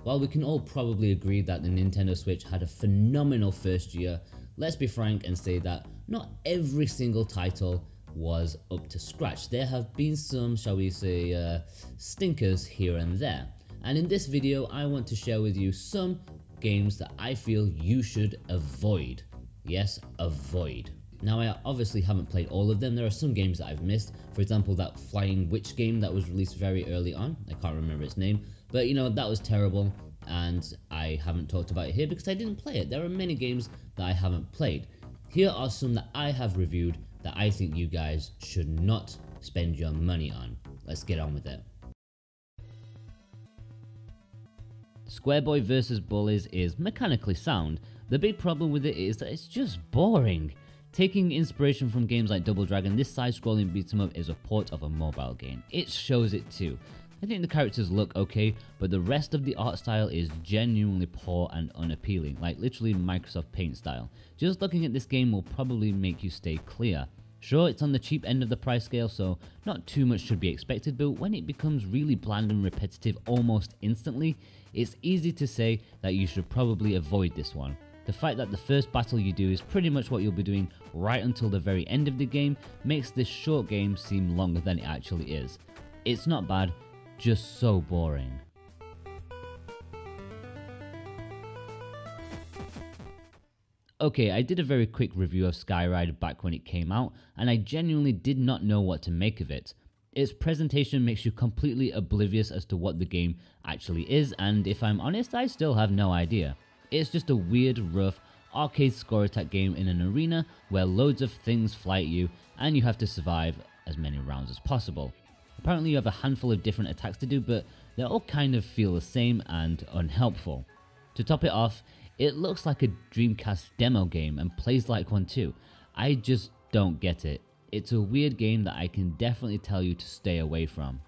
While we can all probably agree that the Nintendo Switch had a phenomenal first year, let's be frank and say that not every single title was up to scratch. There have been some, shall we say, stinkers here and there. And in this video, I want to share with you some games that I feel you should avoid. Yes, avoid. Now, I obviously haven't played all of them. There are some games that I've missed. For example, that Flying Witch game that was released very early on. I can't remember its name. But you know, that was terrible. And I haven't talked about it here because I didn't play it. There are many games that I haven't played. Here are some that I have reviewed that I think you guys should not spend your money on. Let's get on with it. Square Boy vs. Bullies is mechanically sound. The big problem with it is that it's just boring. Taking inspiration from games like Double Dragon, this side-scrolling beat-em-up is a port of a mobile game. It shows it too. I think the characters look okay, but the rest of the art style is genuinely poor and unappealing, like literally Microsoft Paint style. Just looking at this game will probably make you stay clear. Sure, it's on the cheap end of the price scale, so not too much should be expected, but when it becomes really bland and repetitive almost instantly, it's easy to say that you should probably avoid this one. The fact that the first battle you do is pretty much what you'll be doing right until the very end of the game makes this short game seem longer than it actually is. It's not bad, just so boring. Okay, I did a very quick review of Skyride back when it came out, and I genuinely did not know what to make of it. Its presentation makes you completely oblivious as to what the game actually is, and if I'm honest, I still have no idea. It's just a weird, rough, arcade score attack game in an arena where loads of things fly at you and you have to survive as many rounds as possible. Apparently you have a handful of different attacks to do, but they all kind of feel the same and unhelpful. To top it off, it looks like a Dreamcast demo game and plays like one too. I just don't get it. It's a weird game that I can definitely tell you to stay away from.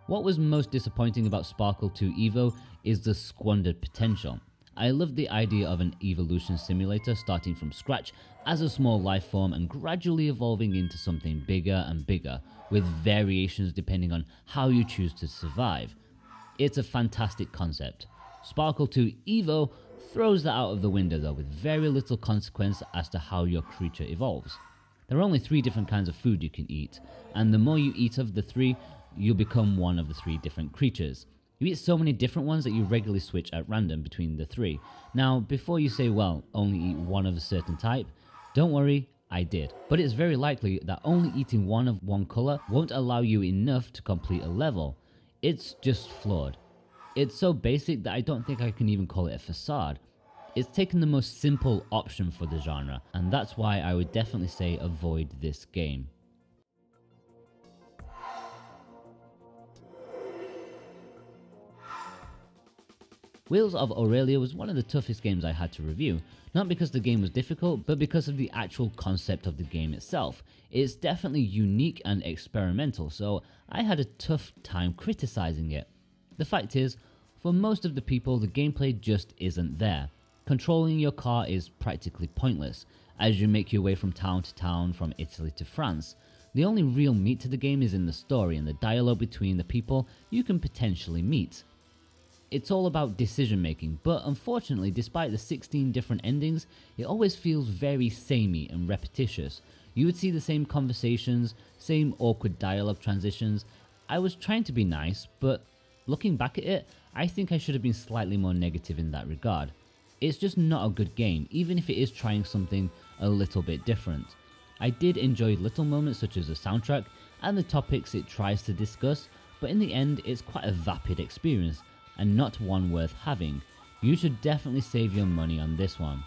What was most disappointing about Sparkle 2 Evo is the squandered potential. I love the idea of an evolution simulator starting from scratch as a small life form and gradually evolving into something bigger and bigger, with variations depending on how you choose to survive. It's a fantastic concept. Sparkle 2 Evo throws that out of the window though, with very little consequence as to how your creature evolves. There are only 3 different kinds of food you can eat, and the more you eat of the 3, you'll become one of the 3 different creatures. You eat so many different ones that you regularly switch at random between the 3. Now, before you say, well, only eat one of a certain type, don't worry, I did. But it's very likely that only eating one of one color won't allow you enough to complete a level. It's just flawed. It's so basic that I don't think I can even call it a facade. It's taken the most simple option for the genre, and that's why I would definitely say avoid this game. Wheels of Irelia was one of the toughest games I had to review, not because the game was difficult, but because of the actual concept of the game itself. It's definitely unique and experimental, so I had a tough time criticizing it. The fact is, for most of the people, the gameplay just isn't there. Controlling your car is practically pointless, as you make your way from town to town, from Italy to France. The only real meat to the game is in the story and the dialogue between the people you can potentially meet. It's all about decision making, but unfortunately, despite the 16 different endings, it always feels very samey and repetitious. You would see the same conversations, same awkward dialogue transitions. I was trying to be nice, but looking back at it, I think I should have been slightly more negative in that regard. It's just not a good game, even if it is trying something a little bit different. I did enjoy little moments such as the soundtrack and the topics it tries to discuss, but in the end, it's quite a vapid experience, and not one worth having. You should definitely save your money on this one.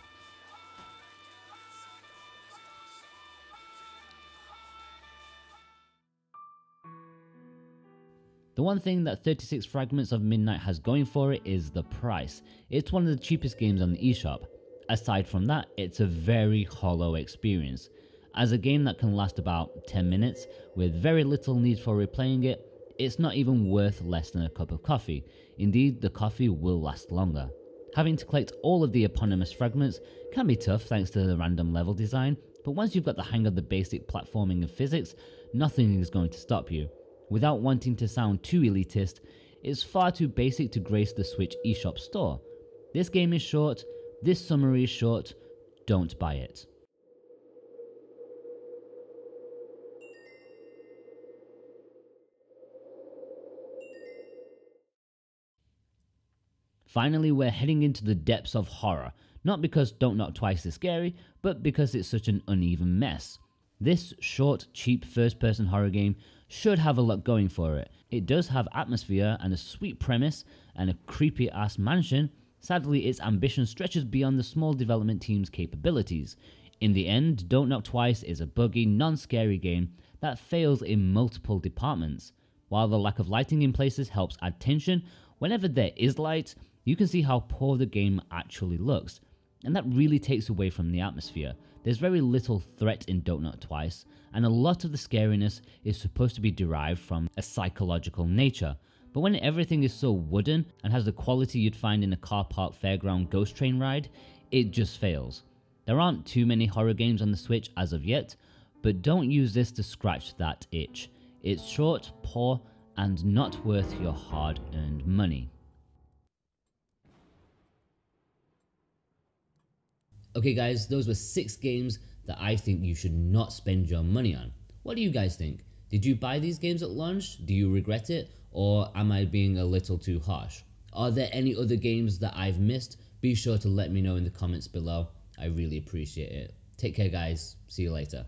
The one thing that 36 Fragments of Midnight has going for it is the price. It's one of the cheapest games on the eShop. Aside from that, it's a very hollow experience. As a game that can last about 10 minutes with very little need for replaying it, it's not even worth less than a cup of coffee. Indeed, the coffee will last longer. Having to collect all of the eponymous fragments can be tough thanks to the random level design, but once you've got the hang of the basic platforming and physics, nothing is going to stop you. Without wanting to sound too elitist, it's far too basic to grace the Switch eShop store. This game is short, this summary is short, don't buy it. Finally, we're heading into the depths of horror, not because Don't Knock Twice is scary, but because it's such an uneven mess. This short, cheap first-person horror game should have a lot going for it. It does have atmosphere and a sweet premise and a creepy-ass mansion. Sadly, its ambition stretches beyond the small development team's capabilities. In the end, Don't Knock Twice is a buggy, non-scary game that fails in multiple departments. While the lack of lighting in places helps add tension, whenever there is light, you can see how poor the game actually looks, and that really takes away from the atmosphere. There's very little threat in Don't Knock Twice, and a lot of the scariness is supposed to be derived from a psychological nature. But when everything is so wooden and has the quality you'd find in a car park fairground ghost train ride, it just fails. There aren't too many horror games on the Switch as of yet, but don't use this to scratch that itch. It's short, poor, and not worth your hard-earned money. Okay guys, those were 6 games that I think you should not spend your money on. What do you guys think? Did you buy these games at launch? Do you regret it? Or am I being a little too harsh? Are there any other games that I've missed? Be sure to let me know in the comments below. I really appreciate it. Take care guys, see you later.